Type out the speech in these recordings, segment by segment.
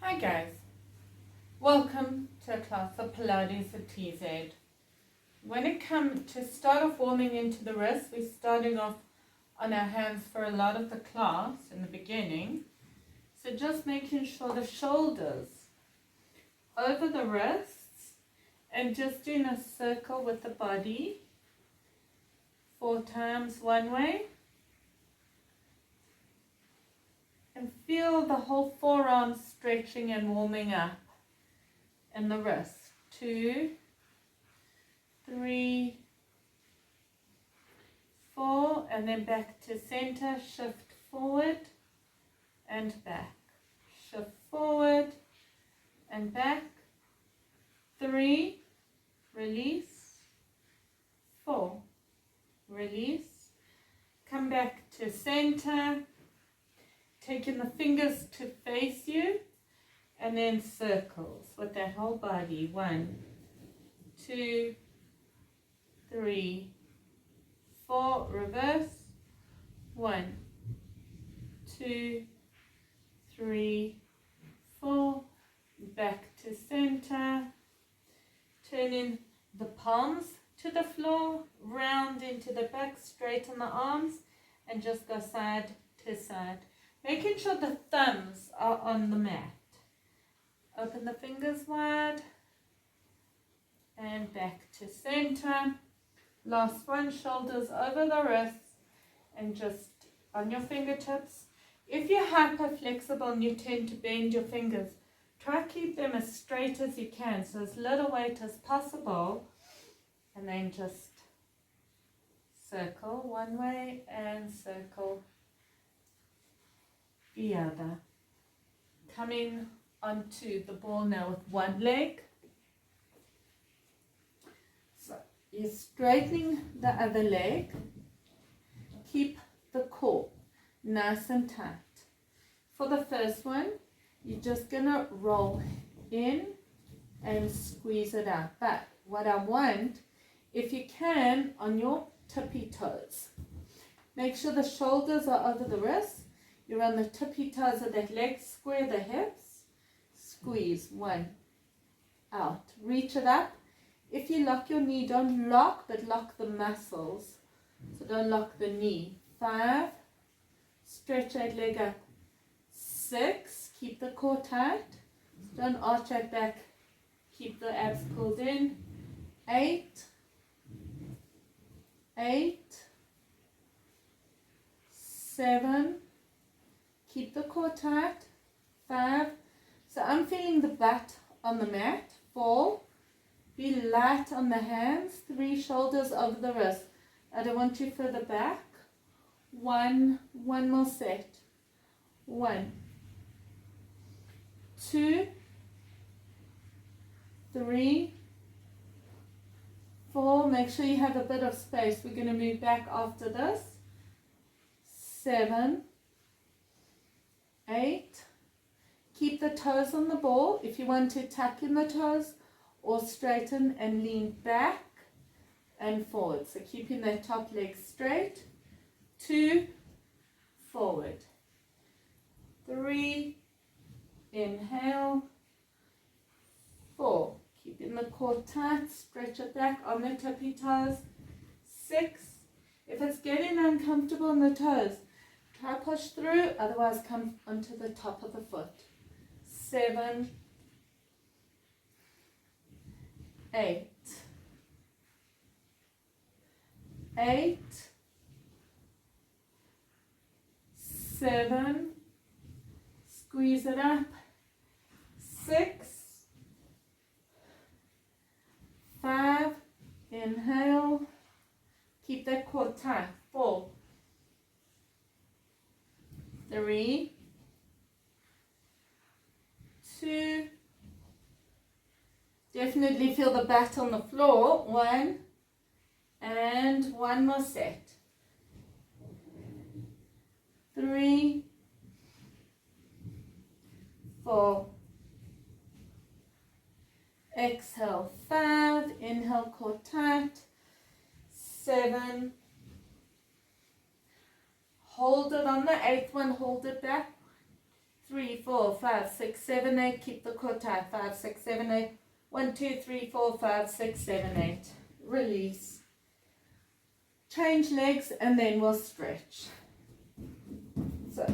Hi guys, welcome to a class of Pilates at TZ. When it comes to start off warming into the wrists, we're starting off on our hands for a lot of the class in the beginning. So just making sure the shoulders over the wrists and just doing a circle with the body 4 times one way. And feel the whole forearm stretching and warming up. And the wrist. 2, 3, 4, and then back to center. Shift forward and back. Shift forward and back. 3, release. 4, release. Come back to center. Taking the fingers to face you, and then circles with that whole body. 1, 2, 3, 4, reverse. 1, 2, 3, 4, back to center. Turning the palms to the floor, round into the back, straighten the arms, and just go side to side. Making sure the thumbs are on the mat. Open the fingers wide and back to center. Last one, shoulders over the wrists and just on your fingertips. If you're hyper flexible and you tend to bend your fingers, try to keep them as straight as you can, so as little weight as possible, and then just circle one way and circle the other. Coming onto the ball now with one leg. So you're straightening the other leg. Keep the core nice and tight. For the first one, you're just going to roll in and squeeze it out. But what I want, if you can, on your tippy toes, make sure the shoulders are over the wrists. You're on the tippy toes of that leg, square the hips, squeeze, 1, out, reach it up. If you lock your knee, don't lock, but lock the muscles, so don't lock the knee. 5, stretch that leg up. 6, keep the core tight, don't arch that back, keep the abs pulled in. 8, 7, keep the core tight. 5, so I'm feeling the butt on the mat. 4, be light on the hands. 3, shoulders over the wrist. I don't want you further back. 1 more set. 1, 2, 3, 4. Make sure you have a bit of space. We're going to move back after this. 7, 8. Keep the toes on the ball. If you want to tuck in the toes or straighten and lean back and forward. So keeping that top leg straight. 2, forward. 3, inhale. 4, keeping the core tight, stretch it back on the tippy toes. 6, if it's getting uncomfortable on the toes, try push through, otherwise come onto the top of the foot. 7, 8, 7, squeeze it up. 6, 5, inhale, keep that core tight. 4, 3, 2, definitely feel the butt on the floor. 1, and 1 more set. 3, 4, exhale. 5, inhale, core tight. 7, hold it on the 8th one, hold it back. 3, 4, 5, 6, 7, 8. Keep the core tight. 5, 6, 7, 8. 1, 2, 3, 4, 5, 6, 7, 8. Release. Change legs and then we'll stretch. So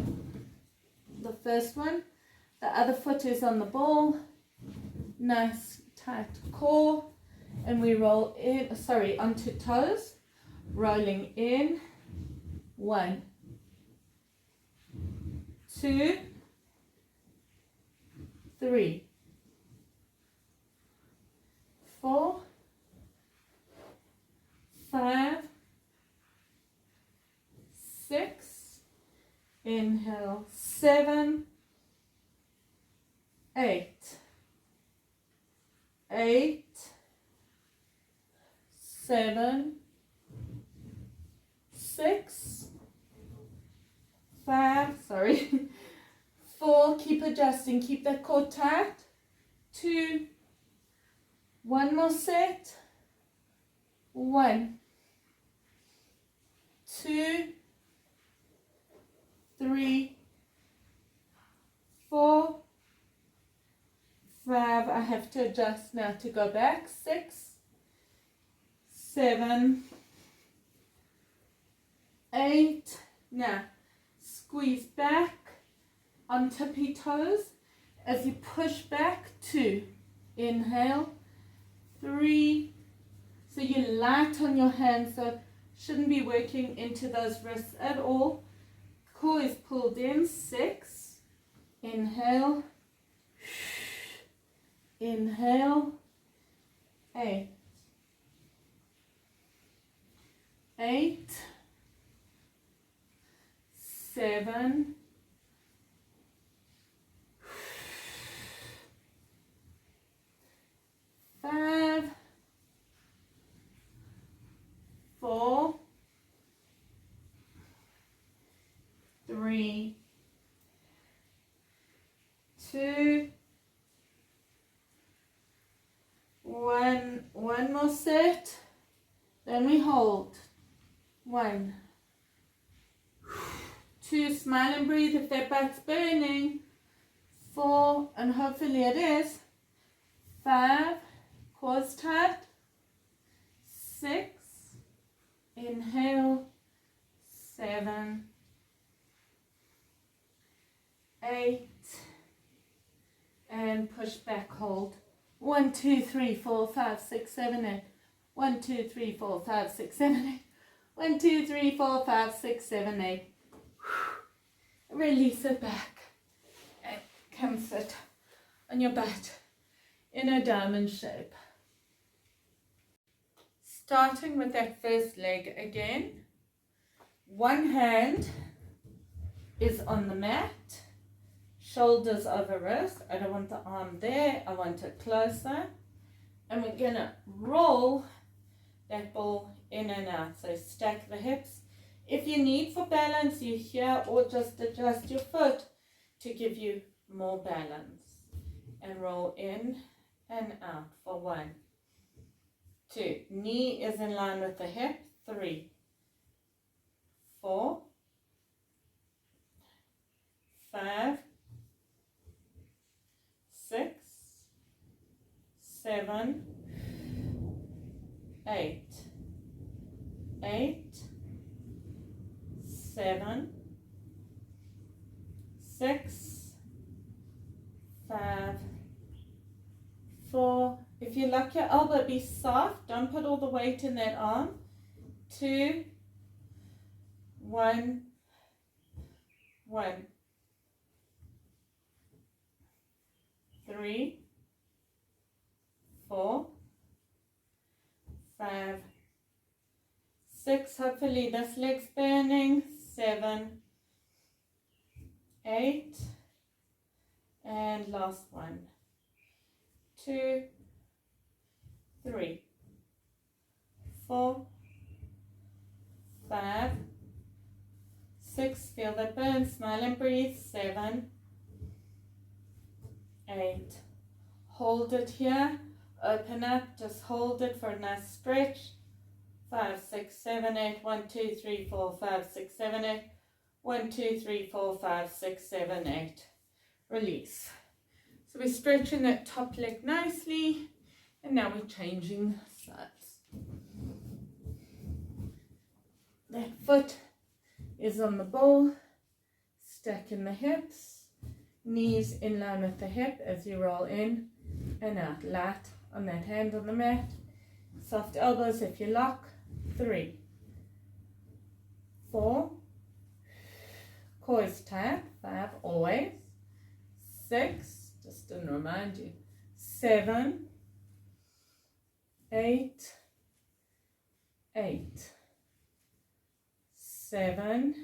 the first one, the other foot is on the ball. Nice tight core. And we roll in, onto toes. Rolling in. 1, 2, 3, 4, 5, 6, inhale, 7, 8, 8, 7, 6, 5, 4, keep adjusting, keep that core tight, 2, one more set, 1, 2, 3, 4, 5, I have to adjust now to go back, 6, 7, 8, now squeeze back on tippy toes as you push back, 2, inhale, 3, so you're light on your hands, so shouldn't be working into those wrists at all. Core is pulled in, 6, inhale, inhale, 8, 8, 7, 5, 4, 3, 2, 1. One more set. Then we hold. 1, 2, smile and breathe if that back's burning. 4, and hopefully it is. 5, core's tight. 6, inhale. 7, 8, and push back, hold. 1, 2, 3, 4, 5, 6, 7, 8. 1, 2, 3, 4, 5, 6, 7, 8. 1, 2, 3, 4, 5, 6, 7, 8. Release it back and come sit on your butt in a diamond shape. Starting with that first leg again. One hand is on the mat, shoulders over wrist. I don't want the arm there, I want it closer. And we're going to roll that ball in and out. So stack the hips. If you need for balance, you here, or just adjust your foot to give you more balance. And roll in and out for 1, 2. Knee is in line with the hip. 3, 4, 5, 6, 7, 8, 8, 7, 6, 5, 4. If you like your elbow, be soft. Don't put all the weight in that arm. 2, 1, 1, 3, 4, 5, 6. Hopefully this leg's burning. 7, 8, and last one. 2, 3, 4, 5, 6. Feel the burn. Smile and breathe. 7, 8. Hold it here. Open up. Just hold it for a nice stretch. 5, 6, 7, 8. 1, 2, 3, 4, 5, 6, 7, 8. 1, 2, 3, 4, 5, 6, 7, 8. release. So we're stretching that top leg nicely, and now we're changing sides. That foot is on the ball, stacking the hips, knees in line with the hip as you roll in and out. Light on that hand on the mat, soft elbows if you lock. 3, 4, core is tight. 5, always. 6, just to remind you. 7, 8, 7,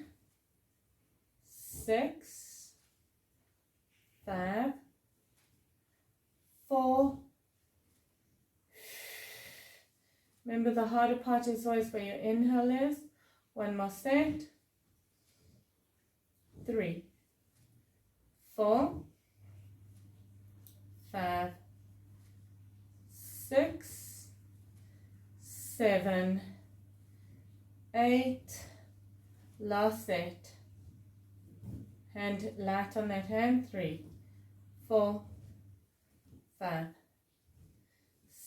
6, 5, 4. Remember, the harder part is always where your inhale is. 1 more set. 3, 4, 5, 6, 7, 8. Last set. Hand light on that hand. 3, 4, 5,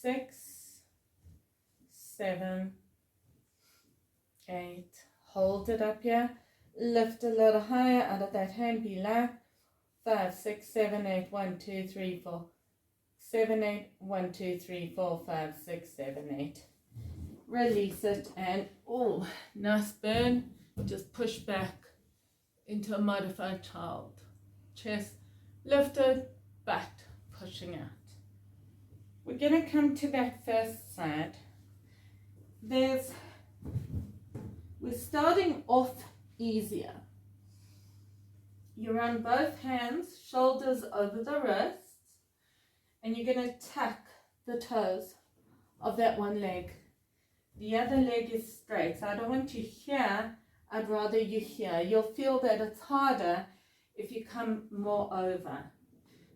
6, 7, 8. Hold it up here. Lift a little higher out of that hand. Be light. 5, 6, 7, 8. 1, 2, 3, 4. 7, 8. 1, 2, 3, 4, 5, 6, 7, 8. Release it, and oh, nice burn. Just push back into a modified child. Chest lifted, butt pushing out. We're going to come to that first side. We're starting off easier. You run both hands, shoulders over the wrists, and you're going to tuck the toes of that one leg. The other leg is straight, so I don't want you here, I'd rather you here. You'll feel that it's harder if you come more over.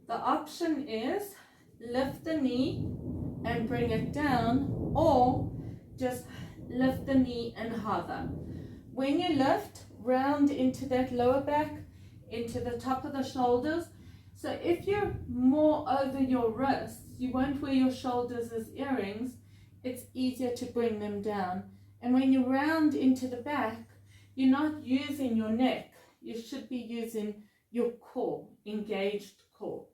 The option is lift the knee and bring it down, or just lift the knee and hover. When you lift, round into that lower back, into the top of the shoulders. So if you're more over your wrists, you won't wear your shoulders as earrings. It's easier to bring them down. And when you round into the back, you're not using your neck. You should be using your core, engaged core.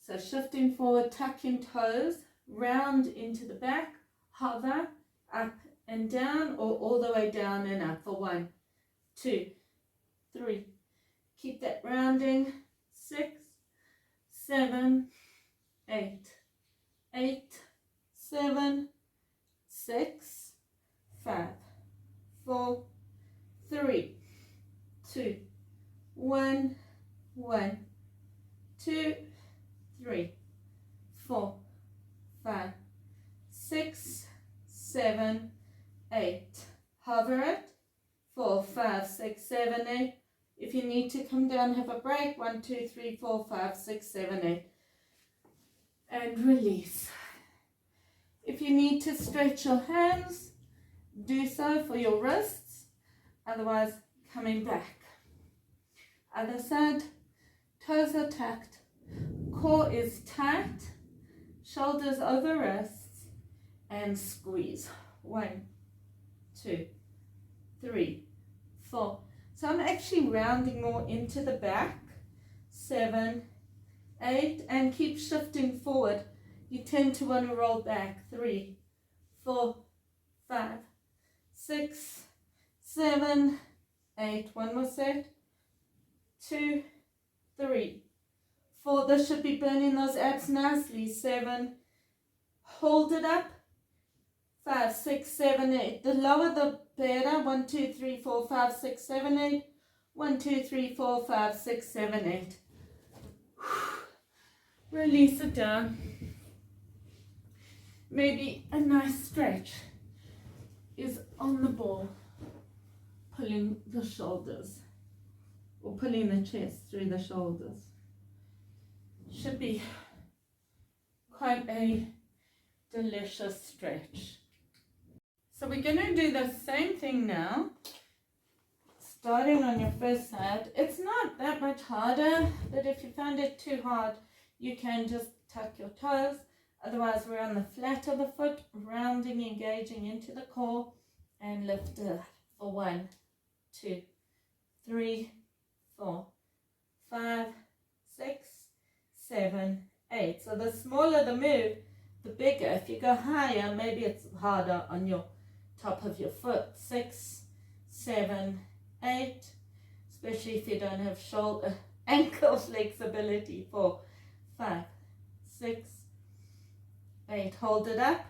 So shifting forward, tucking toes, round into the back, hover, up and down, or all the way down and up for 1, 2, 3. Keep that rounding. 6, 7, 8, 8, 7, 6, 5, 4, 3, 2, 1, 1, 2, 3, 4, 5, 6, 7, 8. Hover it. 4, 5, 6, 7, 8. If you need to come down, have a break. 1, 2, 3, 4, 5, 6, 7, 8. And release. If you need to stretch your hands, do so for your wrists. Otherwise, coming back. Other side, toes are tucked, core is tight, shoulders over wrists, and squeeze. 1, 2, 3, 4. So I'm actually rounding more into the back. 7, 8, and keep shifting forward. You tend to want to roll back. 3, 4, 5, 6, 7, 8. One more set. 2, 3, 4. This should be burning those abs nicely. 7. Hold it up. 5, 6, 7, 8. The lower the better. 1, 2, 3, 4, 5, 6, 7, 8. 1, 2, 3, 4, 5, 6, 7, 8. Release it down. Maybe a nice stretch is on the ball, pulling the shoulders or pulling the chest through the shoulders. Should be quite a delicious stretch. So we're going to do the same thing now. starting on your first side. It's not that much harder, but if you find it too hard, you can just tuck your toes. Otherwise, we're on the flat of the foot, rounding, engaging into the core, and lift it for 1, 2, 3, 4, 5, 6, 7, 8. So the smaller the move, the bigger. If you go higher, maybe it's harder on your top of your foot. 6, 7, 8, especially if you don't have shoulder, ankle flexibility. 4, 5, 6, 8. Hold it up.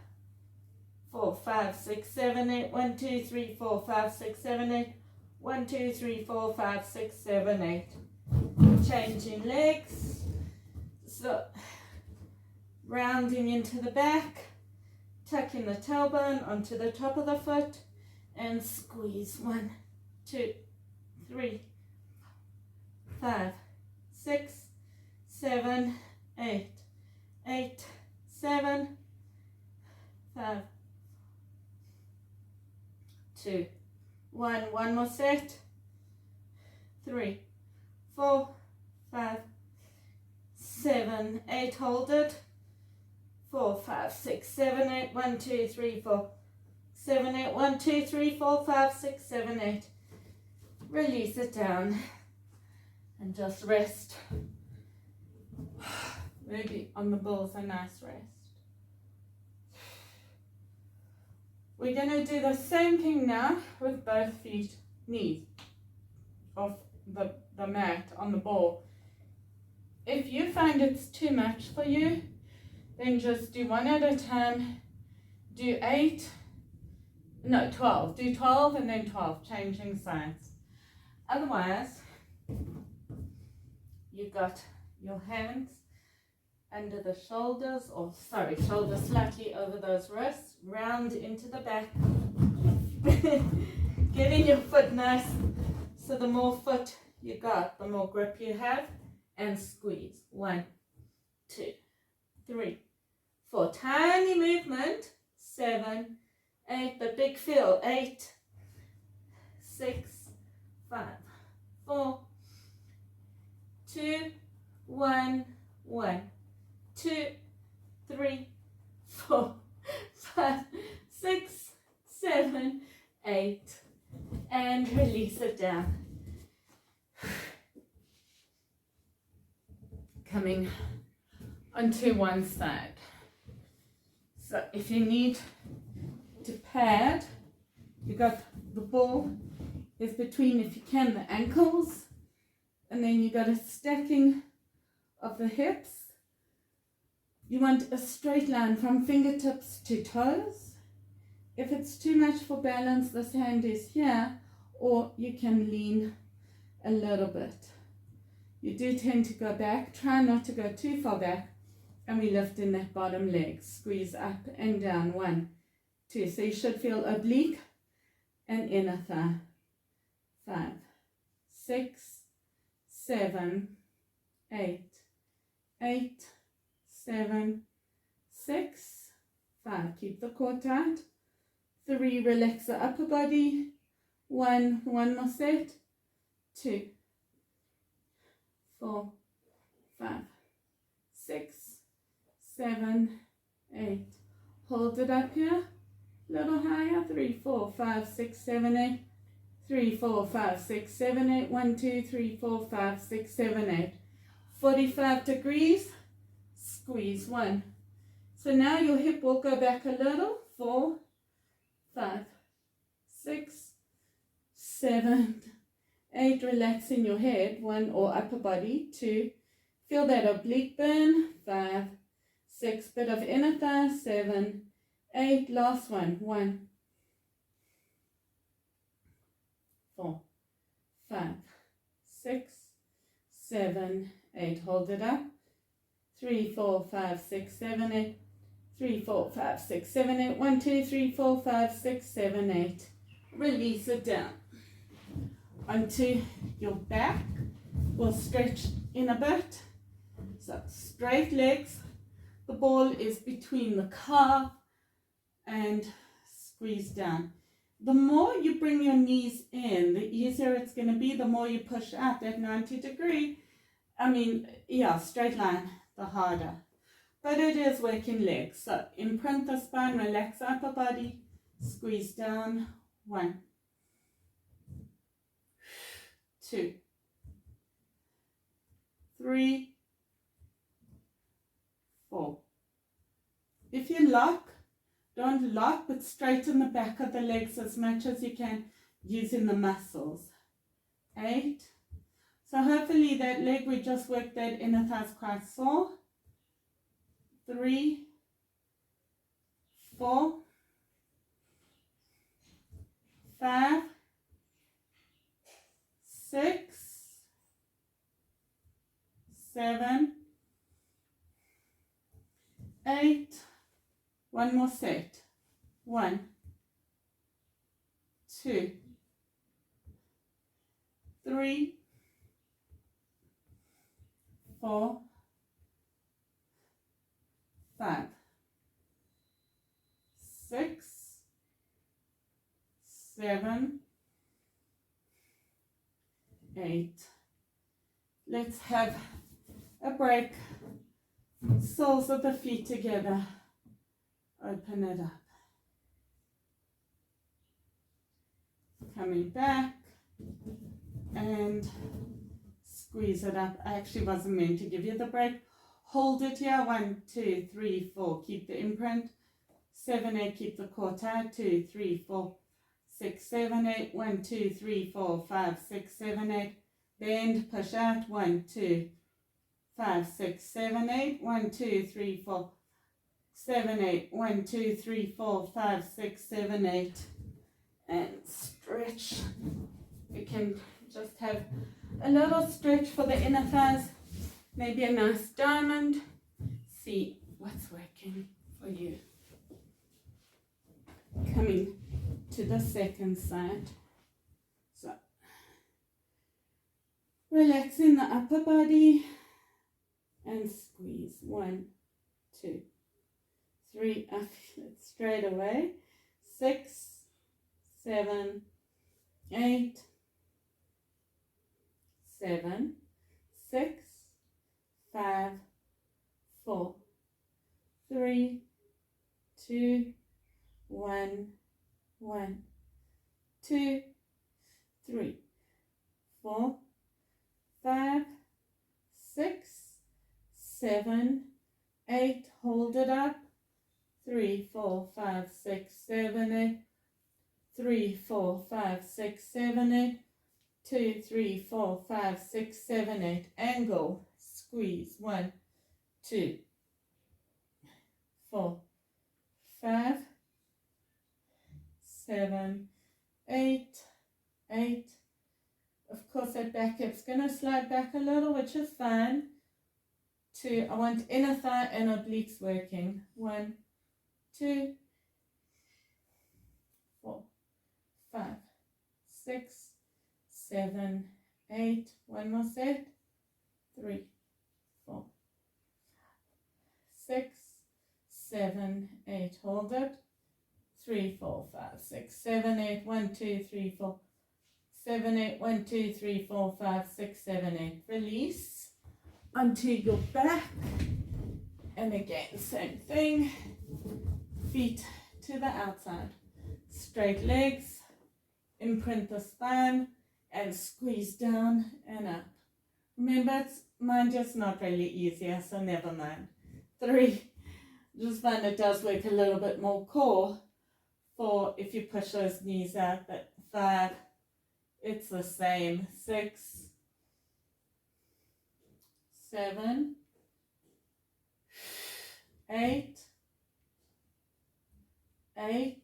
4, 5, 6, 7, 8. 1, 2, 3, 4, 5, 6, 7, 8. 1, 2, 3, 4, 5, 6, 7, 8. Changing legs. So rounding into the back, tucking the tailbone onto the top of the foot, and squeeze. 1, 2, 3, 5, 6, 7, 8. 8, 7, 5, 2, 1. One more set. 3, 4, 5, 7, 8. Hold it. 4, 5, 6, 7, 8. 1, 2, 3, 4, 7, 8. 1, 2, 3, 4, 5, 6, 7, 8. Release it down and just rest. Maybe on the balls, a nice rest. We're going to do the same thing now with both feet, knees off the mat on the ball. If you find it's too much for you, then just do one at a time. Do 12. Do 12 and then 12, changing sides. Otherwise, you got your hands under the shoulders, or sorry, shoulders slightly over those wrists, round into the back. Getting your foot nice, so the more foot you got, the more grip you have, and squeeze. 1, 2, 3, 4. Tiny movement. 7, 8, but big feel. 8, 6, 5, 4, 2, 1, 1, 2, 3, 4, 5, 6, 7, 8, and release it down. Coming onto one side. So if you need to pad, you got the ball is between, if you can, the ankles, and then you got a stacking of the hips. You want a straight line from fingertips to toes. If it's too much for balance, this hand is here, or you can lean a little bit. You do tend to go back. Try not to go too far back. And we lift in that bottom leg. Squeeze up and down. 1, 2. So you should feel oblique and inner thigh. 5, 6, 7, 8. 8, 7, 6, 5. Keep the core tight. 3. Relax the upper body. 1. One more set. 2, 4, 5, 6, 7, 8. Hold it up here. Little higher. 3, 4, 5, 6, 7, 8. 3, 4, 5, 6, 7, 8. 1, 2, 3, 4, 5, 6, 7, 8. 45 degrees. Squeeze. 1. So now your hip will go back a little. 4, 5, 6, 7, 8. Relaxing your head. 1, or upper body. 2. Feel that oblique burn. 5, 6. Bit of inner thigh. 7, 8. Last one. 1, 4, 5, 6, 7, 8. Hold it up. 3, 4, 5, 6, 7, 8. 3, 4, 5, 6, 7, 8. 1, 2, 3, 4, 5, 6, 7, 8. Release it down. Onto your back. We'll stretch in a bit. So straight legs. The ball is between the calf and squeeze down. The more you bring your knees in, the easier it's going to be. The more you push out that 90 degree, straight line, the harder. But it is working legs. So imprint the spine, relax upper body, squeeze down. 1, 2, 3, 4. If you lock, don't lock, but straighten the back of the legs as much as you can using the muscles. 8. So hopefully that leg, we just worked that inner thighs quite sore. 3, 4, 5, 6, 7, 8. One more set. 1, 2, 3, 4, 5, 6, 7, 8. Let's have a break. Soles of the feet together. Open it up. Coming back and squeeze it up. I actually wasn't meant to give you the break. Hold it here. 1, 2, 3, 4. Keep the imprint. 7, 8. Keep the core tight. 2, 3, 4, 6, 7, 8. 1, 2, 3, 4, 5, 6, 7, 8. Bend, push out. 1, 2, 5, 6, 7, 8. 1, 2, 3, 4, 7, 8. 1, 2, 3, 4, 5, 6, 7, 8. And stretch. You can just have a little stretch for the inner thighs. Maybe a nice diamond. See what's working for you. Coming to the second side. So, relaxing the upper body and squeeze. 1, 2, 3. I feel it straight away. 6, 7, 8, 7, 6, 5, 4, 3, 2, 1, 1, 2, 3, 4, 5, 6, 7, 8. Hold it up. 3, 4, 5, 6, 7, 8. 3, 4, 5, 6, 7, 8. 2, 3, 4, 5, 6, 7, 8. Angle. Squeeze. 1, 2, 4, 5, 7, 8, 8. Of course, that back hip's going to slide back a little, which is fine. 2, I want inner thigh and obliques working. 1, 2, 4, 5, 6, 7, 8. One more set. 3, 4, 6, 7, 8. Hold it. 3, 4, 5, 6, 7, 8. 1, 2, 3, 4, 7, 8. 1, 2, 3, 4, 5, 6, 7, 8. Release onto your back. And again, same thing. Feet to the outside. Straight legs. Imprint the spine and squeeze down and up. Remember, mine just not really easier, so never mind. 3, just find it does work a little bit more core. 4, if you push those knees out, but 5, it's the same. 6, 7, 8, 8,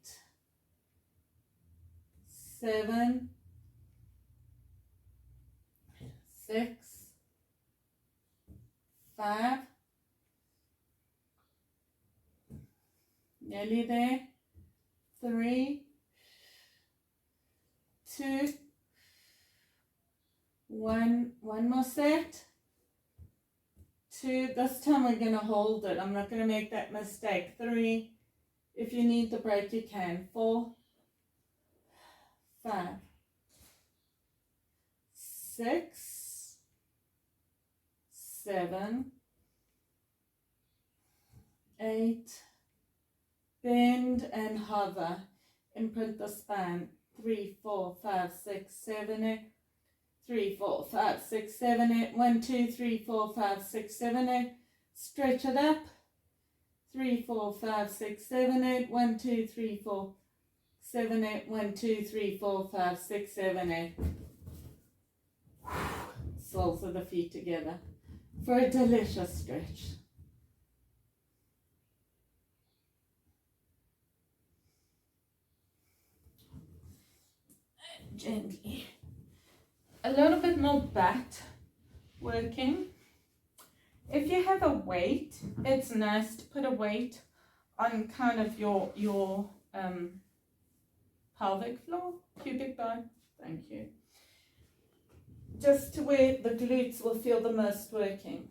7, 6, 5, nearly there. 3, 2, 1. One more set. 2. This time we're going to hold it. I'm not going to make that mistake. 3. If you need the break, you can. 4, 5, 6, 7, 8, bend and hover, imprint the spine, 3, 4, 5, 6, 7, 8, 3, 4, 5, 6, 7, 8, 1, 2, 3, 4, 5, 6, 7, 8, stretch it up, 3, 4, 5, 6, 7, 8, 1, 2, 3, 4, 7, 8, 1, 2, 3, 4, 5, 6, 7, 8. Soles of the feet together for a delicious stretch. Gently. A little bit more back working. If you have a weight, it's nice to put a weight on kind of your pelvic floor, pubic bone. Thank you. Just to where the glutes will feel the most working.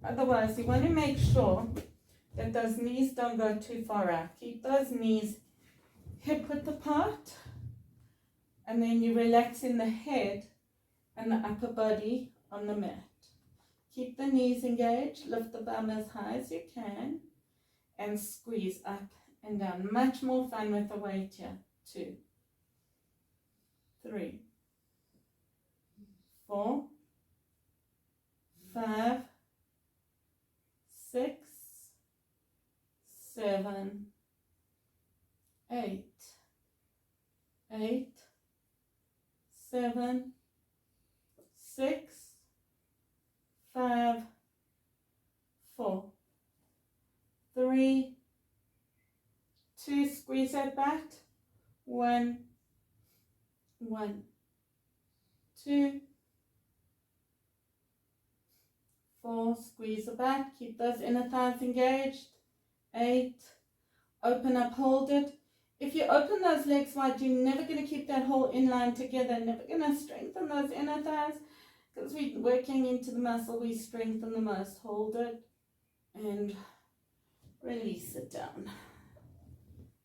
Otherwise, you want to make sure that those knees don't go too far out. Keep those knees hip width apart, and then you relax in the head and the upper body on the mat. Keep the knees engaged, lift the bum as high as you can, and squeeze up and down. Much more fun with the weight here. 2, 3, 4, 5, 6, 7, 8, 8, 7, 6, 5, 4, 3, 2, squeeze that back, 1, 1, 2, 4, squeeze the back, keep those inner thighs engaged, 8, open up, hold it. If you open those legs wide, you're never going to keep that whole inline together, never going to strengthen those inner thighs, because we're working into the muscle we strengthen the most. Hold it and release it down.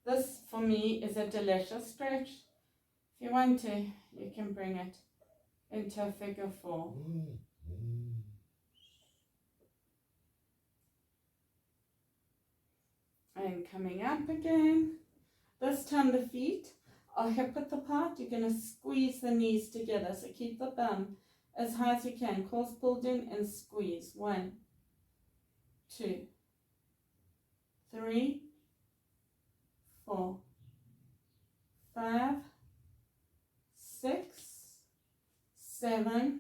This, for me, is a delicious stretch. If you want to, you can bring it into a figure 4. And coming up again. This time the feet are hip width apart. You're going to squeeze the knees together. So keep the bum as high as you can. Core pulled in and squeeze. 1, 2, 3, 4, 5, 6, 7,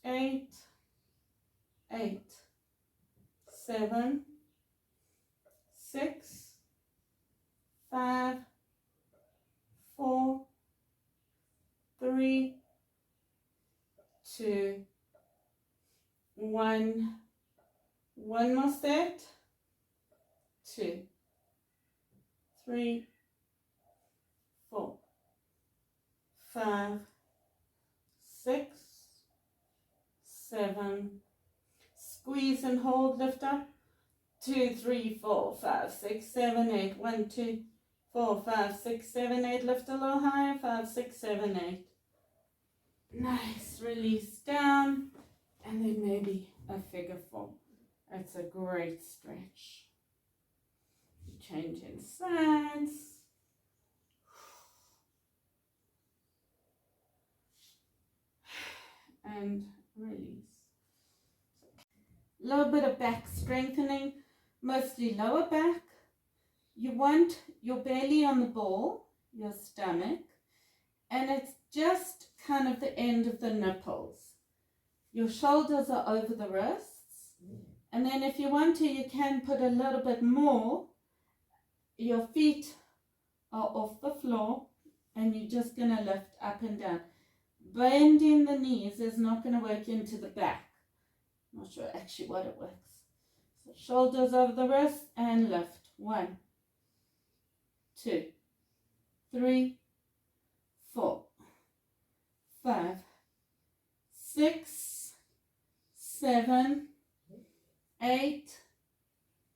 8, 8, 7, 6, 5, 4, 3, 2, 1. One more set. 2, 3, 4, 5, 6, 7. Squeeze and hold, lift up. 2, 3, 4, 5, 6, 7, 8. 1, 2, 4, 5, 6, 7, 8. Lift a little higher. 5, 6, 7, 8. Nice. Release down. And then maybe a figure 4. That's a great stretch. Changing sides. And release. A little bit of back strengthening, mostly lower back. You want your belly on the ball, your stomach, and it's just kind of the end of the nipples. Your shoulders are over the wrists, and then if you want to, you can put a little bit more. Your feet are off the floor, and you're just going to lift up and down. Bending the knees is not going to work into the back. Not sure actually what it works. So shoulders over the wrist and lift. 1, 2, 3, 4, 5, 6, 7, 8,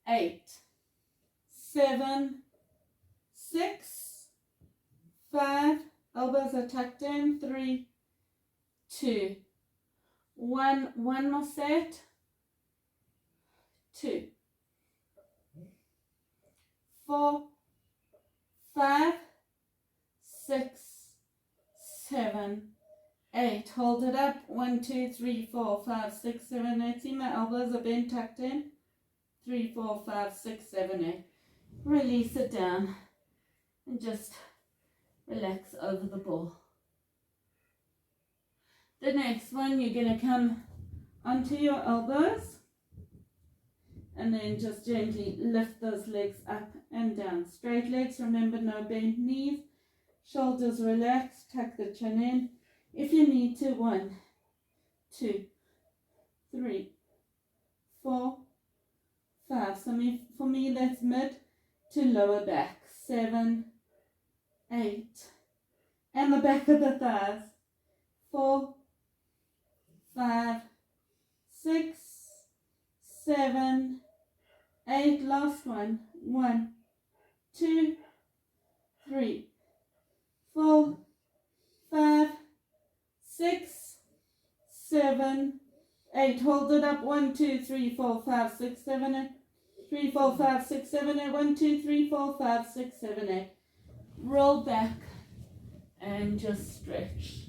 8, 7, 6, 5, Elbows are tucked in. 3, 2, 1. One more set. 2, 4, 5, 6, 7, 8. Hold it up. 1, 2, 3, 4, 5, 6, 7, 8. See, my elbows are bent, tucked in. 3, 4, 5, 6, 7, 8. Release it down and just relax over the ball. The next one, you're going to come onto your elbows and then just gently lift those legs up and down. Straight legs, remember, no bent knees. Shoulders relaxed, tuck the chin in. If you need to, 1, 2, 3, 4, 5. So for me, that's mid to lower back. 7, 8. And the back of the thighs. 4, 5, 6, 7, 8. Last one. 1, 2, 3, 4, 5, 6, 7, 8. Hold it up. 1, 2, 3, 4, 5, 6, 7, 8. 3, 4, 5, 6, 7, 8. 1, 2, 3, 4, 5, 6, 7, 8. Roll back and just stretch.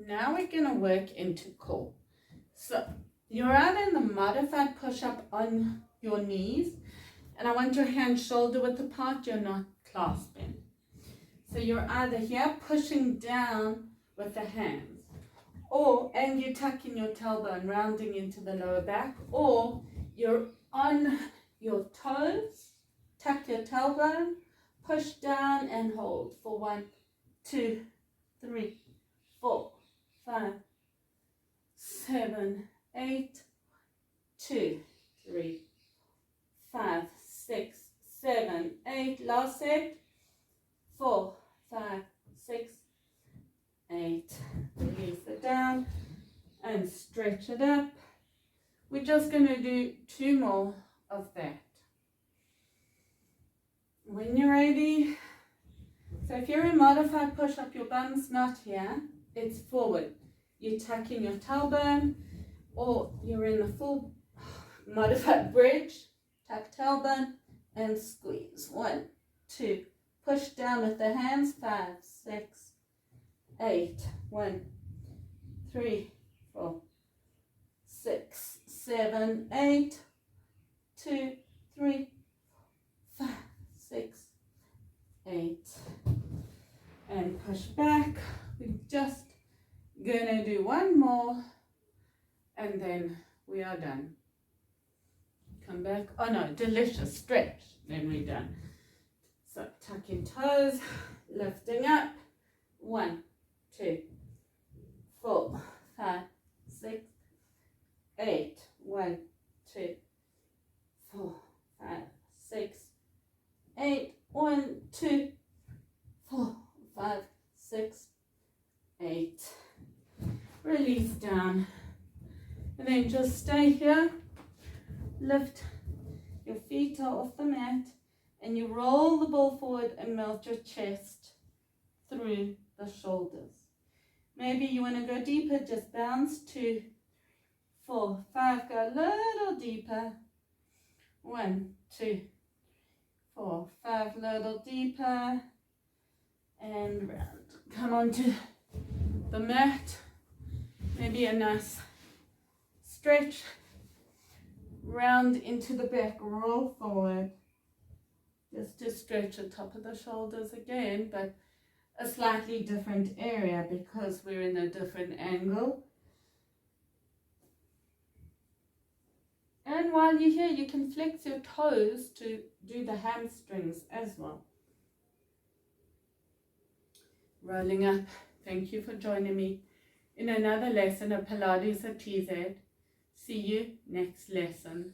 Now we're going to work into core. So you're either in the modified push-up on your knees, and I want your hands shoulder width apart, you're not clasping. So you're either here pushing down with the hands, and you're tucking your tailbone, rounding into the lower back, or you're on your toes, tuck your tailbone, push down and hold for 1, 2, 3, 4, 5, 7, 8, 2, 3, 5, 6, 7, 8. Last set. 4, 5, 6, 8. Release it down and stretch it up. We're just going to do 2 more of that. When you're ready, so if you're in modified push-up, your bum's not here, it's forward. You're tucking your tailbone, or you're in the full modified bridge, tuck tailbone and squeeze. 1, 2, push down with the hands. 5, 6, 8. 1, 3, 4, 6, 7, 8. 2, 3, 5, 6, 8. And push back. We're just gonna do 1 more and then we are done. Come back. Oh no, delicious stretch. Then we're done. So tucking toes, lifting up. 1, 2, 4, 5, 6, 8. 1, 2, 4, 5, 6, 8. 1, 2, 4, 5, 6, 8. Release down. And then just stay here. Lift your feet off the mat. And you roll the ball forward and melt your chest through the shoulders. Maybe you want to go deeper, just bounce. 2, 4, 5, go a little deeper. 1, 2, 4, 5, little deeper. And round. Come onto the mat. Maybe a nice stretch. Round into the back, roll forward. Just to stretch the top of the shoulders again, but a slightly different area because we're in a different angle. And while you're here, you can flex your toes to do the hamstrings as well. Rolling up. Thank you for joining me in another lesson of Pilates at TZ. See you next lesson.